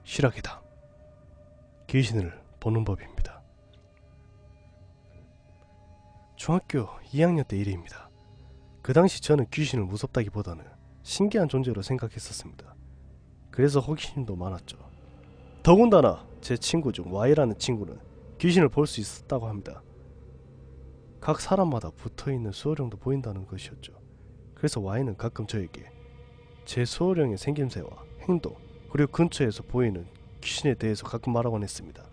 실화기다. 귀신을 보는 법입니다. 중학교 2학년 때 일입니다. 그 당시 저는 귀신을 무섭다기보다는 신기한 존재로 생각했었습니다. 그래서 호기심도 많았죠. 더군다나 제 친구 중 Y라는 친구는 귀신을 볼 수 있었다고 합니다. 각 사람마다 붙어있는 수호령도 보인다는 것이었죠. 그래서 Y는 가끔 저에게 제 수호령의 생김새와 행동, 그리고 근처에서 보이는 귀신에 대해서 가끔 말하곤 했습니다.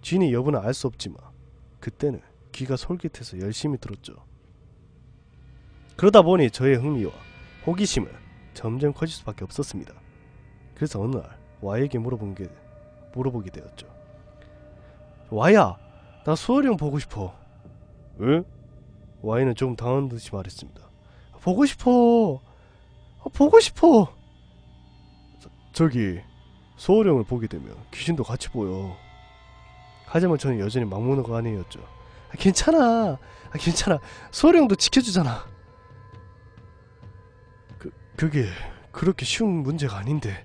진위 여부는 알 수 없지만 그때는 귀가 솔깃해서 열심히 들었죠. 그러다 보니 저의 흥미와 호기심은 점점 커질 수밖에 없었습니다. 그래서 어느 날 Y에게 물어보게 되었죠. Y야, 나 수호령 보고 싶어. 응? Y는 조금 당한 듯이 말했습니다. 보고 싶어. 보고 싶어. 저기 수호령을 보게 되면 귀신도 같이 보여. 하지만 저는 여전히 막무가내가 아니었죠. 괜찮아. 괜찮아. 수호령도 지켜주잖아. 그게 그렇게 쉬운 문제가 아닌데.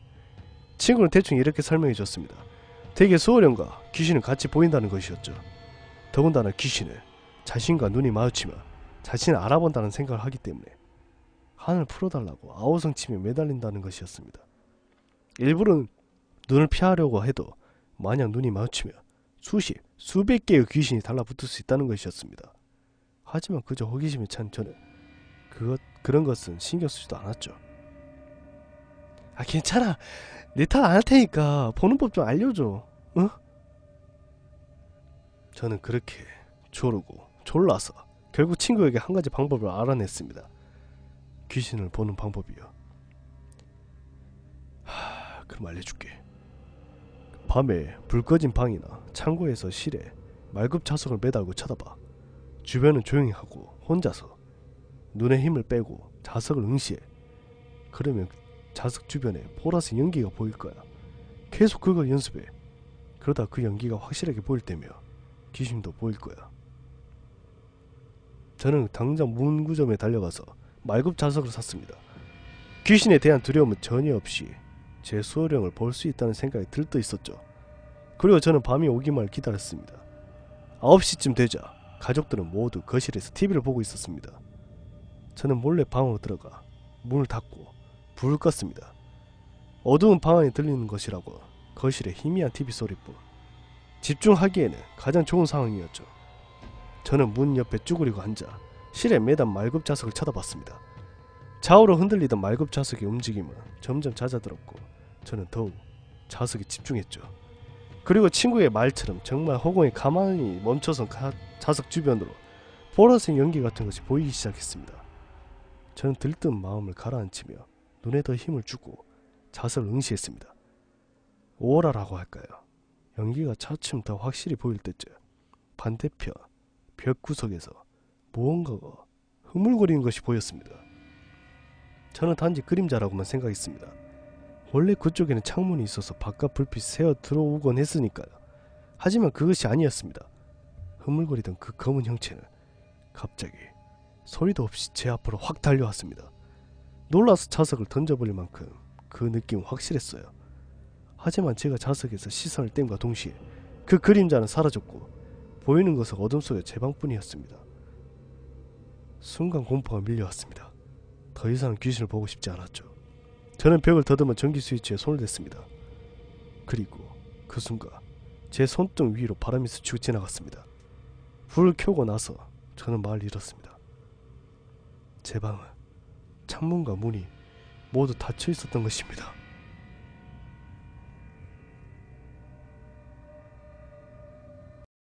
친구는 대충 이렇게 설명해 줬습니다. 대개 수호령과 귀신은 같이 보인다는 것이었죠. 더군다나 귀신은 자신과 눈이 마주치면 자신을 알아본다는 생각을 하기 때문에 한을 풀어달라고 아우성침에 매달린다는 것이었습니다. 일부러 눈을 피하려고 해도 만약 눈이 마주치면 수백 개의 귀신이 달라붙을 수 있다는 것이었습니다. 하지만 그저 호기심에 찬 저는 그런 것은 신경 쓰지도 않았죠. 괜찮아. 내 탓 안 할 테니까 보는 법 좀 알려줘. 응? 저는 그렇게 조르고 졸라서 결국 친구에게 한 가지 방법을 알아냈습니다. 귀신을 보는 방법이요. 그럼 알려줄게. 밤에 불 꺼진 방이나 창고에서 실에 말굽 자석을 매달고 쳐다봐. 주변은 조용히 하고 혼자서 눈에 힘을 빼고 자석을 응시해. 그러면 자석 주변에 보라색 연기가 보일 거야. 계속 그걸 연습해. 그러다 그 연기가 확실하게 보일 때면 귀신도 보일 거야. 저는 당장 문구점에 달려가서 말굽 자석을 샀습니다. 귀신에 대한 두려움은 전혀 없이 제 수호령을 볼 수 있다는 생각이 들떠 있었죠. 그리고 저는 밤이 오기만을 기다렸습니다. 9시쯤 되자 가족들은 모두 거실에서 TV를 보고 있었습니다. 저는 몰래 방으로 들어가 문을 닫고 불을 껐습니다. 어두운 방 안에 들리는 것이라고 거실에 희미한 TV 소리뿐. 집중하기에는 가장 좋은 상황이었죠. 저는 문 옆에 쭈그리고 앉아 실에 매단 말굽 자석을 쳐다봤습니다. 좌우로 흔들리던 말굽 자석의 움직임은 점점 잦아들었고 저는 더욱 자석에 집중했죠. 그리고 친구의 말처럼 정말 허공에 가만히 멈춰선 자석 주변으로 보라색 연기 같은 것이 보이기 시작했습니다. 저는 들뜬 마음을 가라앉히며 눈에 더 힘을 주고 자석을 응시했습니다. 오라라고 할까요? 연기가 차츰 더 확실히 보일 때쯤 반대편 벽 구석에서 무언가가 흐물거리는 것이 보였습니다. 저는 단지 그림자라고만 생각했습니다. 원래 그쪽에는 창문이 있어서 바깥 불빛이 새어 들어오곤 했으니까요. 하지만 그것이 아니었습니다. 흐물거리던 그 검은 형체는 갑자기 소리도 없이 제 앞으로 확 달려왔습니다. 놀라서 자석을 던져버릴 만큼 그 느낌은 확실했어요. 하지만 제가 자석에서 시선을 뗀과 동시에 그 그림자는 사라졌고 보이는 것은 어둠 속의 제 방뿐이었습니다. 순간 공포가 밀려왔습니다. 더 이상 귀신을 보고 싶지 않았죠. 저는 벽을 더듬어 전기 스위치에 손을 댔습니다. 그리고 그 순간 제 손등 위로 바람이 스치고 지나갔습니다. 불을 켜고 나서 저는 말을 잃었습니다. 제 방은 창문과 문이 모두 닫혀 있었던 것입니다.